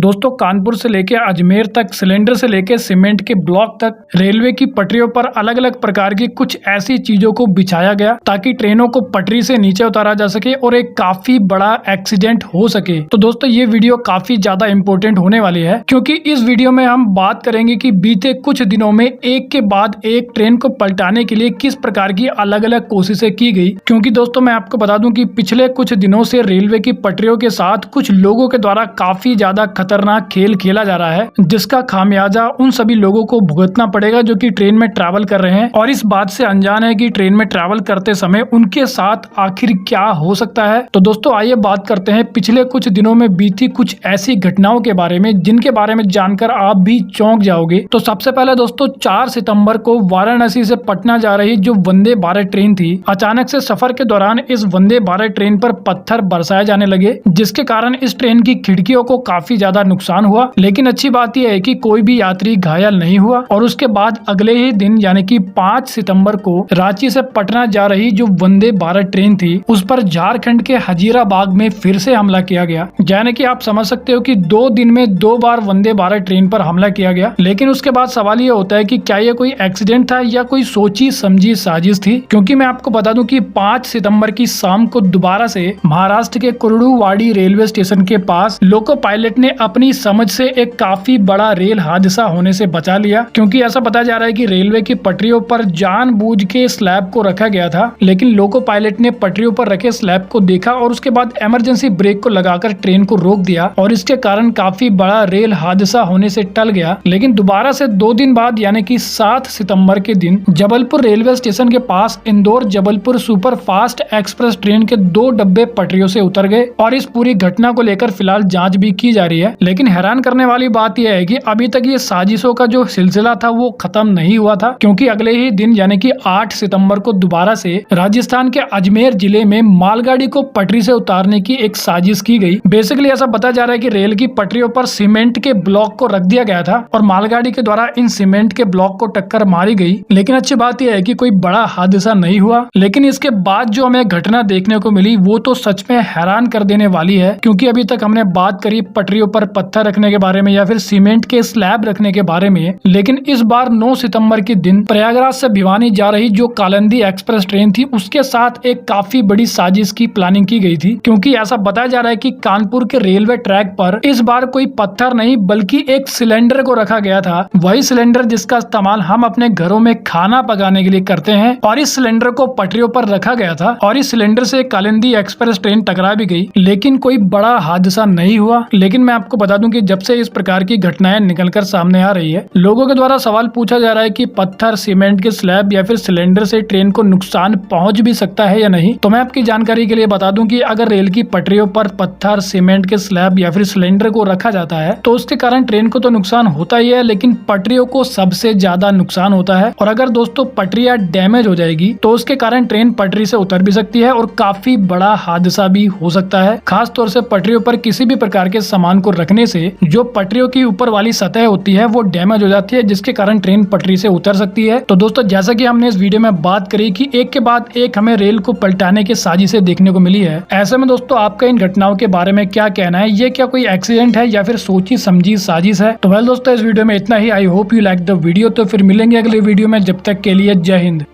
दोस्तों कानपुर से लेके अजमेर तक सिलेंडर से लेके सीमेंट के ब्लॉक तक रेलवे की पटरियों पर अलग अलग प्रकार की कुछ ऐसी चीजों को बिछाया गया ताकि ट्रेनों को पटरी से नीचे उतारा जा सके और एक काफी बड़ा एक्सीडेंट हो सके। तो दोस्तों ये वीडियो काफी ज्यादा इंपॉर्टेंट होने वाली है क्योंकि इस वीडियो में हम बात करेंगे कि बीते कुछ दिनों में एक के बाद एक ट्रेन को पलटाने के लिए किस प्रकार की अलग अलग कोशिशें की गई। क्योंकि दोस्तों मैं आपको बता दूं कि पिछले कुछ दिनों से रेलवे की पटरियों के साथ कुछ लोगों के द्वारा काफी ज्यादा खतरनाक खेल खेला जा रहा है, जिसका खामियाजा उन सभी लोगों को भुगतना पड़ेगा जो कि ट्रेन में ट्रैवल कर रहे हैं और इस बात से अनजान है कि ट्रेन में ट्रैवल करते समय उनके साथ आखिर क्या हो सकता है। तो दोस्तों आइए बात करते हैं पिछले कुछ दिनों में बीती कुछ ऐसी घटनाओं के बारे में जिनके बारे में जानकर आप भी चौंक जाओगे। तो सबसे पहले दोस्तों 4 सितंबर को वाराणसी से पटना जा रही जो वंदे भारत ट्रेन थी, अचानक से सफर के दौरान इस वंदे भारत ट्रेन पर पत्थर बरसाए जाने लगे, जिसके कारण इस ट्रेन की खिड़कियों को काफी ज्यादा नुकसान हुआ। लेकिन अच्छी बात यह है कि कोई भी यात्री घायल नहीं हुआ। और उसके बाद अगले ही दिन यानी कि 5 सितंबर को रांची से पटना जा रही जो वंदे भारत ट्रेन थी उस पर झारखंड के हजीराबाग में फिर से हमला किया गया। यानी कि आप समझ सकते हो कि 2 दिन में 2 बार वंदे भारत ट्रेन पर हमला किया गया। लेकिन उसके बाद सवाल ये होता है कि क्या ये कोई एक्सीडेंट था या कोई सोची समझी साजिश थी। क्योंकि मैं आपको बता दूं कि 5 सितंबर की शाम को दोबारा से महाराष्ट्र के कुर्डुवाड़ी रेलवे स्टेशन के पास लोको पायलट ने अपनी समझ से एक काफी बड़ा रेल हादसा होने से बचा लिया। क्योंकि ऐसा बताया जा रहा है कि रेलवे की पटरियों पर जानबूझ के स्लैब को रखा गया था, लेकिन लोको पायलट ने पटरियों पर रखे स्लैब को देखा और उसके बाद इमरजेंसी ब्रेक को लगाकर ट्रेन को रोक दिया और इसके कारण काफी बड़ा रेल हादसा होने से टल गया। लेकिन दोबारा से 2 दिन बाद यानी कि 7 सितंबर के दिन जबलपुर रेलवे स्टेशन के पास Indore Jabalpur super fast express train के 2 डब्बे पटरियों से उतर गए और इस पूरी घटना को लेकर फिलहाल जांच भी की जा रही है। लेकिन हैरान करने वाली बात यह है कि अभी तक ये साजिशों का जो सिलसिला था वो खत्म नहीं हुआ था, क्योंकि अगले ही दिन यानी कि 8 सितंबर को दोबारा से राजस्थान के अजमेर जिले में मालगाड़ी को पटरी से उतारने की एक साजिश की गई। बेसिकली ऐसा बताया जा रहा है कि रेल की पटरियों पर सीमेंट के ब्लॉक को रख दिया गया था और मालगाड़ी के द्वारा इन सीमेंट के ब्लॉक को टक्कर मारी गई। लेकिन अच्छी बात यह है कि कोई बड़ा हादसा नहीं हुआ। लेकिन इसके बाद जो हमें घटना देखने को मिली वो तो सच में हैरान कर देने वाली है। क्योंकि अभी तक हमने बात करी पटरियों पर पत्थर रखने के बारे में या फिर सीमेंट के स्लैब रखने के बारे में, लेकिन इस बार 9 सितंबर के दिन प्रयागराज से भिवानी जा रही जो कालिंदी एक्सप्रेस ट्रेन थी उसके साथ एक काफी बड़ी साजिश की प्लानिंग की गई थी। क्योंकि ऐसा बताया जा रहा है कि कानपुर के रेलवे ट्रैक पर इस बार कोई पत्थर नहीं बल्कि एक सिलेंडर को रखा गया था, वही सिलेंडर जिसका इस्तेमाल हम अपने घरों में खाना पकाने के लिए करते हैं, और इस सिलेंडर को पटरियों पर रखा गया था और इस सिलेंडर से कालिंदी एक्सप्रेस ट्रेन टकरा भी गई। लेकिन कोई बड़ा हादसा नहीं हुआ। लेकिन मैं आपको बता दूं कि जब से इस प्रकार की घटनाएं निकलकर सामने आ रही है, लोगों के द्वारा सवाल पूछा जा रहा है कि पत्थर, सीमेंट के स्लैब या फिर सिलेंडर से ट्रेन को नुकसान पहुंच भी सकता है या नहीं। तो मैं आपकी जानकारी के लिए बता दूं कि अगर रेल की पटरियों पर पत्थर, सीमेंट के स्लैब या फिर सिलेंडर को रखा जाता है तो उसके कारण ट्रेन को तो नुकसान होता ही है, लेकिन पटरियों को सबसे ज्यादा नुकसान होता है। और अगर दोस्तों पटरियां डैमेज हो जाएगी तो उसके कारण ट्रेन पटरी से उतर भी सकती है और काफी बड़ा हादसा भी हो सकता है। खास तौर से पटरियों पर किसी भी प्रकार के सामान को रखने से जो पटरियों की ऊपर वाली सतह होती है वो डैमेज हो जाती है, जिसके कारण ट्रेन पटरी से उतर सकती है। तो दोस्तों जैसा कि हमने इस वीडियो में बात करी कि एक के बाद एक हमें रेल को पलटाने की साजिशें देखने को मिली है, ऐसे में दोस्तों आपका इन घटनाओं के बारे में क्या कहना है? ये क्या कोई एक्सीडेंट है या फिर सोची समझी साजिश है? तो वेल दोस्तों इस वीडियो में इतना ही। I hope you like the video. तो फिर मिलेंगे अगले वीडियो में, जब तक के लिए जय हिंद।